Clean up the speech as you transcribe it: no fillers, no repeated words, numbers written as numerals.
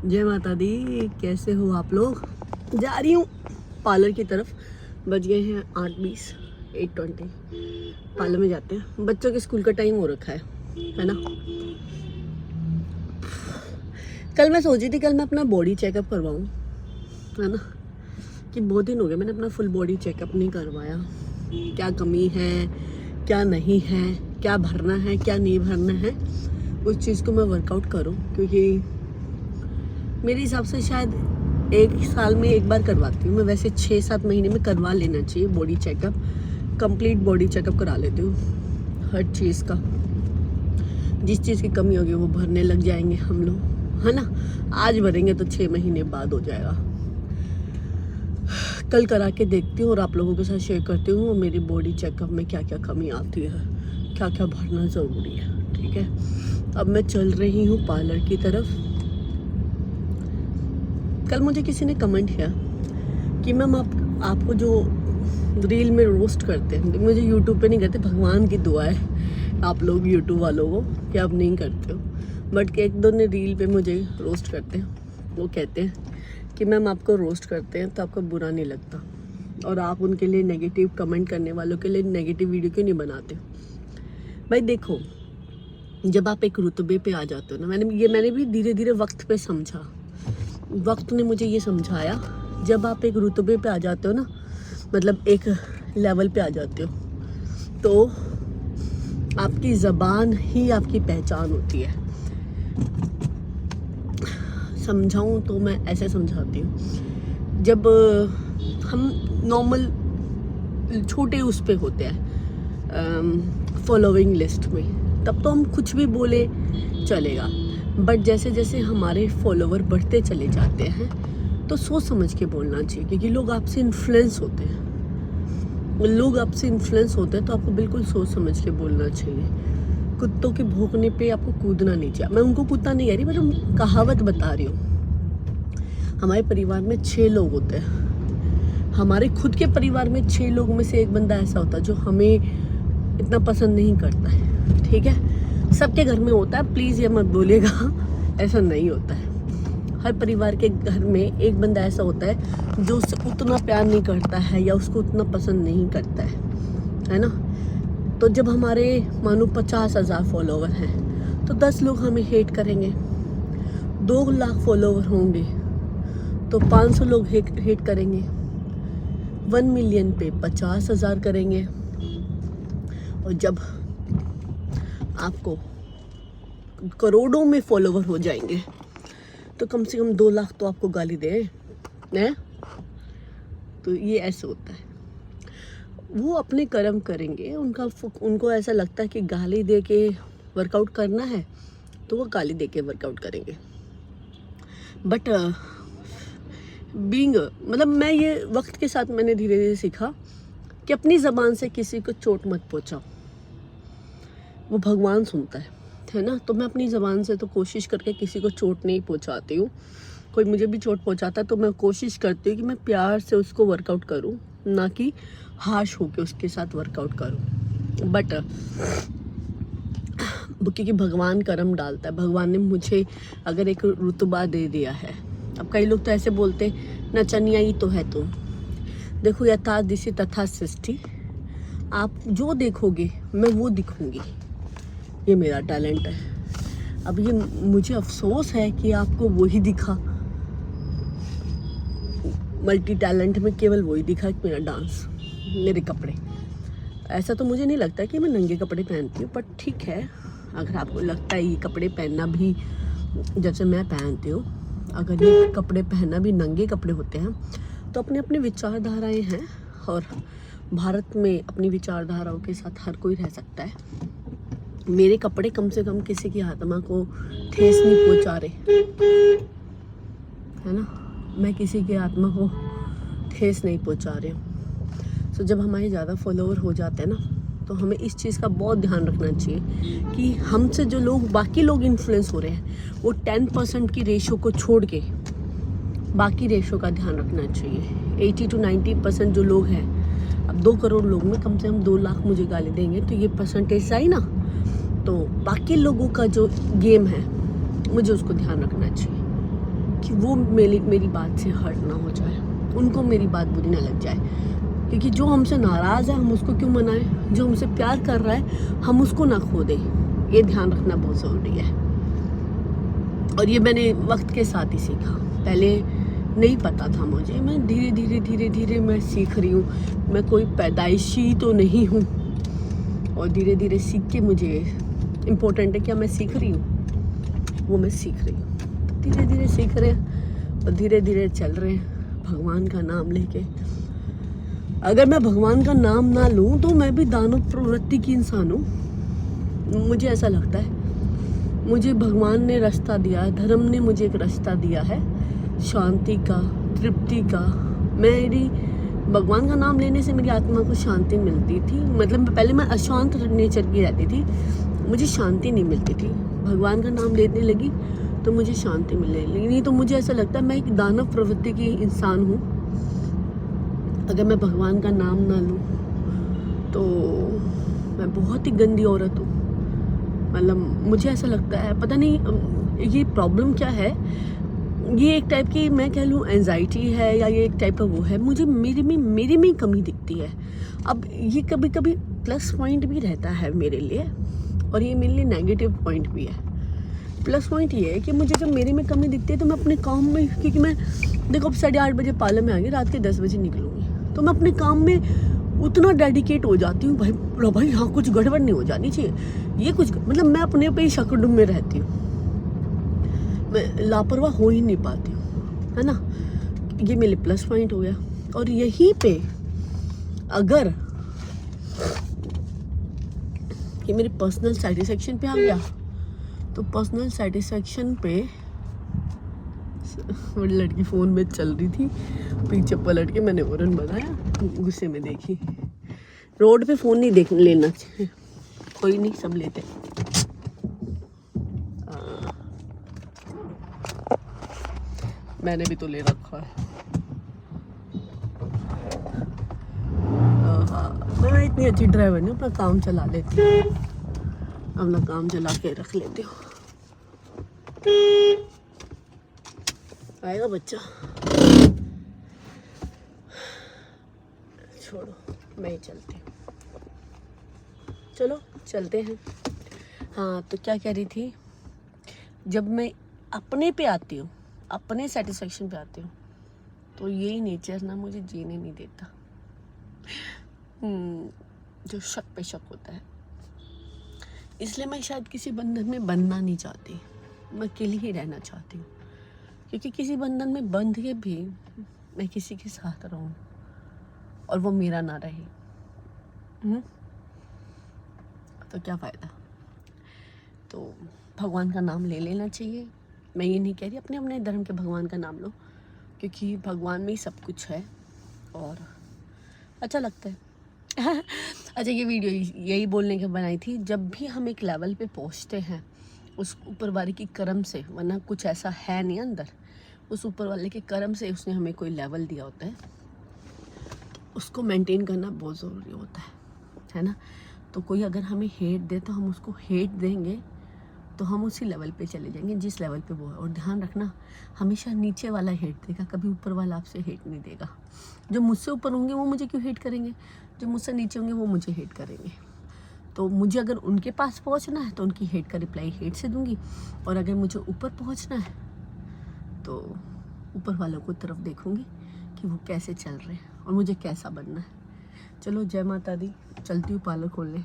जय माता दी। कैसे हो आप लोग? जा रही हूँ पार्लर की तरफ। बज गए हैं 8:20, 8:20। पार्लर में जाते हैं, बच्चों के स्कूल का टाइम हो रखा है ना। कल मैं सोची थी कल मैं अपना बॉडी चेकअप करवाऊँ, है ना, कि बहुत दिन हो गए मैंने अपना फुल बॉडी चेकअप नहीं करवाया। क्या कमी है, क्या नहीं है, क्या भरना है, क्या नहीं भरना है, उस चीज़ को मैं वर्कआउट करूँ। क्योंकि मेरे हिसाब से शायद 1 साल में 1 बार करवाती हूँ मैं। वैसे 6-7 महीने में करवा लेना चाहिए body checkup. Complete body checkup करा लेती हूँ हर चीज़ का। जिस चीज़ की कमी होगी वो भरने लग जाएंगे हम लोग, है ना। आज भरेंगे तो 6 महीने बाद हो जाएगा। कल करा के देखती हूँ और आप लोगों के साथ शेयर करती हूँ मेरी बॉडी चेकअप में क्या क्या कमी आती है, क्या क्या भरना ज़रूरी है। ठीक है, अब मैं चल रही हूँ पार्लर की तरफ। कल मुझे किसी ने कमेंट किया कि मैम आपको जो रील में रोस्ट करते हैं, मुझे यूट्यूब पे नहीं करते, भगवान की दुआ है आप लोग यूट्यूब वालों को कि आप नहीं करते हो, बट एक दो ने रील पे मुझे रोस्ट करते हैं। वो कहते हैं कि मैम आपको रोस्ट करते हैं तो आपको बुरा नहीं लगता, और आप उनके लिए नेगेटिव कमेंट करने वालों के लिए नेगेटिव वीडियो क्यों नहीं बनाते? भाई देखो, जब आप एक रुतबे पे आ जाते हो ना, मैंने भी धीरे धीरे वक्त पे समझा, वक्त ने मुझे ये समझाया, जब आप एक रुतबे पे आ जाते हो ना, मतलब एक लेवल पे आ जाते हो, तो आपकी ज़बान ही आपकी पहचान होती है। समझाऊं तो मैं ऐसे समझाती हूँ, जब हम नॉर्मल छोटे उस पे होते हैं फॉलोइंग लिस्ट में, तब तो हम कुछ भी बोले चलेगा, बट जैसे जैसे हमारे फॉलोवर बढ़ते चले जाते हैं तो सोच समझ के बोलना चाहिए। क्योंकि लोग आपसे इन्फ्लुएंस होते हैं, तो आपको बिल्कुल सोच समझ के बोलना चाहिए। कुत्तों के भौंकने पे आपको कूदना नहीं चाहिए। मैं उनको कुत्ता नहीं कह रही, मैं कहावत बता रही हूँ। हमारे परिवार में 6 लोग होते हैं। हमारे खुद के परिवार में 6 लोग में से एक बंदा ऐसा होता है जो हमें इतना पसंद नहीं करता है। ठीक है, सबके घर में होता है, प्लीज़ ये मत बोलिएगा ऐसा नहीं होता है। हर परिवार के घर में एक बंदा ऐसा होता है जो उससे उतना प्यार नहीं करता है या उसको उतना पसंद नहीं करता है ना। तो जब हमारे मानो 50,000 फॉलोवर हैं तो 10 लोग हमें हेट करेंगे। 2 लाख फॉलोवर होंगे तो 500 लोग हेट करेंगे। 1 मिलियन पे 50,000 करेंगे। और जब आपको करोड़ों में फॉलोवर हो जाएंगे तो कम से कम 2 लाख तो आपको गाली दे हैं। तो ये ऐसे होता है, वो अपने कर्म करेंगे। उनको ऐसा लगता है कि गाली दे के वर्कआउट करना है तो वो गाली दे के वर्कआउट करेंगे। बट मतलब मैं ये वक्त के साथ मैंने धीरे धीरे सीखा कि अपनी ज़बान से किसी को चोट मत पहुँचाओ, वो भगवान सुनता है ना। तो मैं अपनी ज़बान से तो कोशिश करके किसी को चोट नहीं पहुँचाती हूँ। कोई मुझे भी चोट पहुँचाता है तो मैं कोशिश करती हूँ कि मैं प्यार से उसको वर्कआउट करूँ, ना कि हाश होके उसके साथ वर्कआउट करूँ। बट क्योंकि भगवान कर्म डालता है, भगवान ने मुझे अगर एक रुतबा दे दिया है। अब कई लोग तो ऐसे बोलते नचनिया ही तो है तुम। देखो, यथा दिशि तथा सृष्टि, आप जो देखोगे मैं वो दिखूंगी, ये मेरा टैलेंट है। अब ये मुझे अफसोस है कि आपको वही दिखा, मल्टी टैलेंट में केवल वही दिखा कि मेरा डांस, मेरे कपड़े। ऐसा तो मुझे नहीं लगता कि मैं नंगे कपड़े पहनती हूँ, पर ठीक है, अगर आपको लगता है ये कपड़े पहनना भी जैसे मैं पहनती हूँ, अगर ये कपड़े पहनना भी नंगे कपड़े होते हैं, तो अपने अपने विचारधाराएं हैं और भारत में अपनी विचारधाराओं के साथ हर कोई रह सकता है। मेरे कपड़े कम से कम किसी की आत्मा को ठेस नहीं पहुंचा रहे, है ना। मैं किसी की आत्मा को ठेस नहीं पहुंचा रही हूँ। तो जब हमारे ज़्यादा फॉलोवर हो जाते हैं ना, तो हमें इस चीज़ का बहुत ध्यान रखना चाहिए कि हमसे जो लोग बाकी लोग इन्फ्लुएंस हो रहे हैं, वो 10% की रेशो को छोड़ के बाकी रेशो का ध्यान रखना चाहिए। 80 to 90% जो लोग हैं, अब 2 करोड़ लोग में कम से कम 2 लाख मुझे गाली देंगे, तो ये परसेंटेज आई ना। तो बाकी लोगों का जो गेम है मुझे उसको ध्यान रखना चाहिए। कि वो मेरी बात से हर्ट ना हो जाए, उनको मेरी बात बुरी ना लग जाए। क्योंकि जो हमसे नाराज़ है हम उसको क्यों मनाएं, जो हमसे प्यार कर रहा है हम उसको ना खो दें, ये ध्यान रखना बहुत ज़रूरी है। और ये मैंने वक्त के साथ ही सीखा, पहले नहीं पता था मुझे। मैं धीरे धीरे मैं सीख रही हूँ। मैं कोई पैदाइशी तो नहीं हूँ, और धीरे धीरे सीख के मुझे इम्पोर्टेंट है क्या मैं सीख रही हूँ, वो मैं सीख रही हूँ। धीरे धीरे सीख रहे हैं और धीरे धीरे चल रहे हैं भगवान का नाम लेके। अगर मैं भगवान का नाम ना लूँ तो मैं भी दानव प्रवृत्ति की इंसान हूँ। मुझे ऐसा लगता है, मुझे भगवान ने रास्ता दिया है, धर्म ने मुझे एक रास्ता दिया है शांति का, तृप्ति का। मेरी भगवान का नाम लेने से मेरी आत्मा को शांति मिलती थी। मतलब पहले मैं अशांत नेचर की रहती थी, मुझे शांति नहीं मिलती थी। भगवान का नाम लेने लगी तो मुझे शांति मिलने लगी। नहीं तो मुझे ऐसा लगता है मैं एक दानव प्रवृत्ति की इंसान हूँ। अगर मैं भगवान का नाम ना लूँ तो मैं बहुत ही गंदी औरत हूँ। मतलब मुझे ऐसा लगता है, पता नहीं ये प्रॉब्लम क्या है, ये एक टाइप की मैं कह लूँ एंजाइटी है या ये एक टाइप का वो है। मुझे मेरे में ही कमी दिखती है। अब ये कभी कभी प्लस पॉइंट भी रहता है मेरे लिए, और ये मेरे लिए नेगेटिव पॉइंट भी है। प्लस पॉइंट ये है कि मुझे जब मेरे में कमी दिखती है तो मैं अपने काम में, क्योंकि मैं देखो अब 8:30 बजे पार्लर में आएंगे, रात के 10 बजे निकलूँगी, तो मैं अपने काम में उतना डेडिकेट हो जाती हूँ। भाई यहाँ कुछ गड़बड़ नहीं हो जानी चाहिए, ये कुछ मतलब मैं अपने पे ही शकड़ुम में रहती हूँ, मैं लापरवाह हो ही नहीं पाती हूँ, है ना। ये मेरे प्लस पॉइंट हो गया। और यहीं पे अगर ये मेरे पर्सनल सेटिस्फेक्शन पे आ गया, तो पर्सनल सेटिस्फेक्शन पे बड़ी लड़की फ़ोन में चल रही थी, पीछे पलट के मैंने औरन बनाया, गुस्से में देखी। रोड पे फ़ोन नहीं देख लेना चाहिए, कोई नहीं, सब लेते। मैंने भी तो ले रखा है। मैं इतनी अच्छी ड्राइवर नहीं, अपना काम चला लेती हूँ, अपना काम चला के रख लेती हूँ। आएगा बच्चा, छोड़ो मैं ही चलती हूँ। चलो चलते हैं। हाँ तो क्या कह रही थी, जब मैं अपने पे आती हूँ, अपने सेटिस्फेक्शन पे आती हूँ, तो यही नेचर ना मुझे जीने नहीं देता। जो शक पे शक होता है, इसलिए मैं शायद किसी बंधन में बंधना नहीं चाहती, मैं अकेली ही रहना चाहती हूँ। क्योंकि किसी बंधन में बंध के भी मैं किसी के साथ रहूँ और वो मेरा ना रहे, तो क्या फ़ायदा। तो भगवान का नाम ले लेना चाहिए। मैं ये नहीं कह रही अपने अपने धर्म के भगवान का नाम लो, क्योंकि भगवान में ही सब कुछ है और अच्छा लगता है। अच्छा, ये वीडियो यही बोलने के बनाई थी, जब भी हम एक लेवल पे पहुंचते हैं उस ऊपर वाले की करम से, वरना कुछ ऐसा है नहीं अंदर, उस ऊपर वाले के करम से उसने हमें कोई लेवल दिया होता है, उसको मेंटेन करना बहुत ज़रूरी होता है ना। तो कोई अगर हमें हेट दे तो हम उसको हेट देंगे, तो हम उसी लेवल पे चले जाएंगे जिस लेवल पे वो है। और ध्यान रखना, हमेशा नीचे वाला हेट देगा, कभी ऊपर वाला आपसे हेट नहीं देगा। जो मुझसे ऊपर होंगे वो मुझे क्यों हेट करेंगे, जो मुझसे नीचे होंगे वो मुझे हेट करेंगे। तो मुझे अगर उनके पास पहुंचना है तो उनकी हेट का रिप्लाई हेट से दूंगी, और अगर मुझे ऊपर पहुंचना है तो ऊपर वालों को तरफ देखूंगी कि वो कैसे चल रहे हैं और मुझे कैसा बनना है। चलो, जय माता दी, चलती हूँ पार्लर खोलने।